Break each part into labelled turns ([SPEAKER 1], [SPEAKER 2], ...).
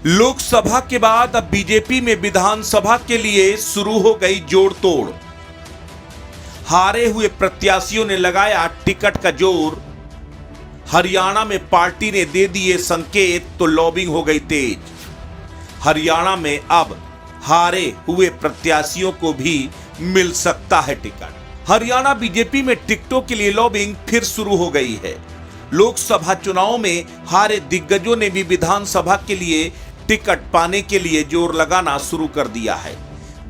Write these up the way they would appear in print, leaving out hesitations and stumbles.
[SPEAKER 1] लोकसभा के बाद अब बीजेपी में विधानसभा के लिए शुरू हो गई जोड़ तोड़। हारे हुए प्रत्याशियों ने लगाया टिकट का जोर। हरियाणा में पार्टी ने दे दिए संकेत तो लॉबिंग हो गई तेज। हरियाणा में अब हारे हुए प्रत्याशियों को भी मिल सकता है टिकट। हरियाणा बीजेपी में टिकटों के लिए लॉबिंग फिर शुरू हो गई है। लोकसभा चुनाव में हारे दिग्गजों ने भी विधानसभा के लिए टिकट पाने के लिए जोर लगाना शुरू कर दिया है।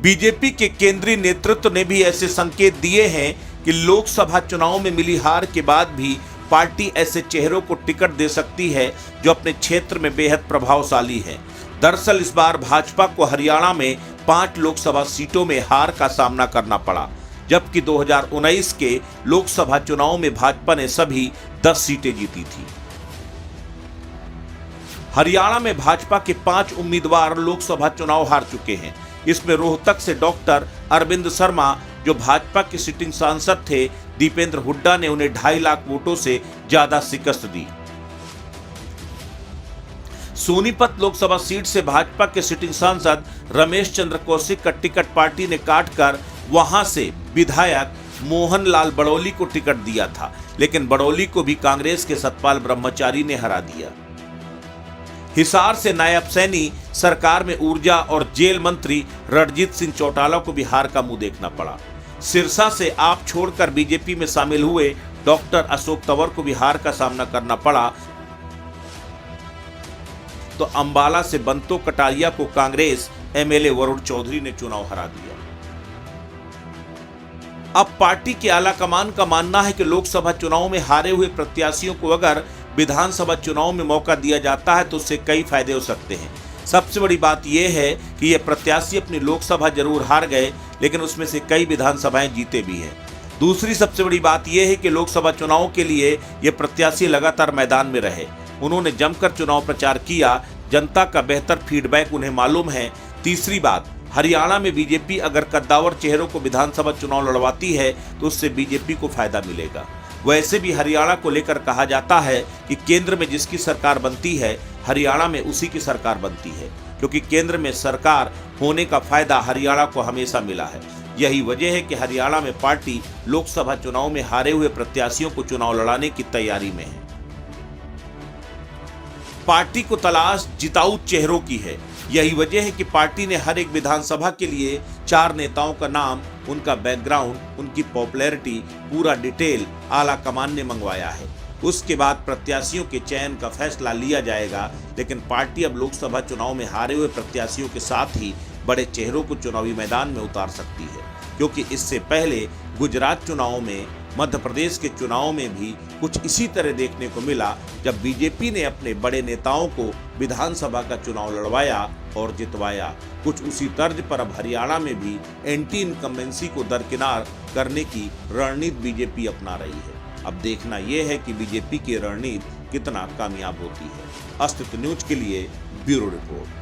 [SPEAKER 1] बीजेपी के केंद्रीय नेतृत्व ने भी ऐसे संकेत दिए हैं कि लोकसभा चुनाव में मिली हार के बाद भी पार्टी ऐसे चेहरों को टिकट दे सकती है जो अपने क्षेत्र में बेहद प्रभावशाली है। दरअसल इस बार भाजपा को हरियाणा में 5 लोकसभा सीटों में हार का सामना करना पड़ा, जबकि 2019 के लोकसभा चुनाव में भाजपा ने सभी 10 सीटें जीती थी। हरियाणा में भाजपा के 5 उम्मीदवार लोकसभा चुनाव हार चुके हैं। इसमें रोहतक से डॉक्टर अरविंद शर्मा, जो भाजपा के सिटिंग सांसद थे, दीपेंद्र हुड्डा ने उन्हें 2.5 लाख वोटों से ज्यादा शिकस्त दी। सोनीपत लोकसभा सीट से भाजपा के सिटिंग सांसद रमेश चंद्र कौशिक का टिकट पार्टी ने काटकर वहां से विधायक मोहन लाल बड़ौली को टिकट दिया था, लेकिन बड़ौली को भी कांग्रेस के सतपाल ब्रह्मचारी ने हरा दिया। हिसार से नायब सैनी सरकार में ऊर्जा और जेल मंत्री रणजीत सिंह चौटाला को भी हार का मुंह देखना पड़ा। सिरसा से आप छोड़कर बीजेपी में शामिल हुए डॉक्टर अशोक तंवर को भी हार का सामना करना पड़ा। तो अंबाला से बंतो कटारिया को कांग्रेस एमएलए वरुण चौधरी ने चुनाव हरा दिया। अब पार्टी के आला कमान का मानना है कि लोकसभा चुनाव में हारे हुए प्रत्याशियों को अगर विधानसभा चुनाव में मौका दिया जाता है तो उससे कई फायदे हो सकते हैं। सबसे बड़ी बात यह है कि ये प्रत्याशी अपनी लोकसभा जरूर हार गए, लेकिन उसमें से कई विधानसभाएं जीते भी हैं। दूसरी सबसे बड़ी बात यह है कि लोकसभा चुनाव के लिए ये प्रत्याशी लगातार मैदान में रहे। उन्होंने जमकर चुनाव प्रचार किया, जनता का बेहतर फीडबैक उन्हें मालूम है। तीसरी बात, हरियाणा में बीजेपी अगर कद्दावर चेहरों को विधानसभा चुनाव लड़वाती है तो उससे बीजेपी को फायदा मिलेगा। वैसे भी हरियाणा को लेकर कहा जाता है कि केंद्र में जिसकी सरकार बनती है, हरियाणा में उसी की सरकार बनती है, क्योंकि केंद्र में सरकार होने का फायदा हरियाणा को हमेशा मिला है। यही वजह है कि हरियाणा में पार्टी लोकसभा चुनाव में हारे हुए प्रत्याशियों को चुनाव लड़ाने की तैयारी में है। पार्टी को तलाश जिताऊ चेहरों की है। यही वजह है कि पार्टी ने हर एक विधानसभा के लिए 4 नेताओं का नाम, उनका बैकग्राउंड, उनकी पॉपुलैरिटी, पूरा डिटेल आला कमान ने मंगवाया है। उसके बाद प्रत्याशियों के चयन का फैसला लिया जाएगा। लेकिन पार्टी अब लोकसभा चुनाव में हारे हुए प्रत्याशियों के साथ ही बड़े चेहरों को चुनावी मैदान में उतार सकती है, क्योंकि इससे पहले गुजरात चुनाव में, मध्य प्रदेश के चुनाव में भी कुछ इसी तरह देखने को मिला, जब बीजेपी ने अपने बड़े नेताओं को विधानसभा का चुनाव लड़वाया और जितवाया। कुछ उसी तर्ज पर अब हरियाणा में भी एंटी इनकम्बेंसी को दरकिनार करने की रणनीति बीजेपी अपना रही है। अब देखना यह है कि बीजेपी की रणनीति कितना कामयाब होती है। अस्तित्व न्यूज के लिए ब्यूरो रिपोर्ट।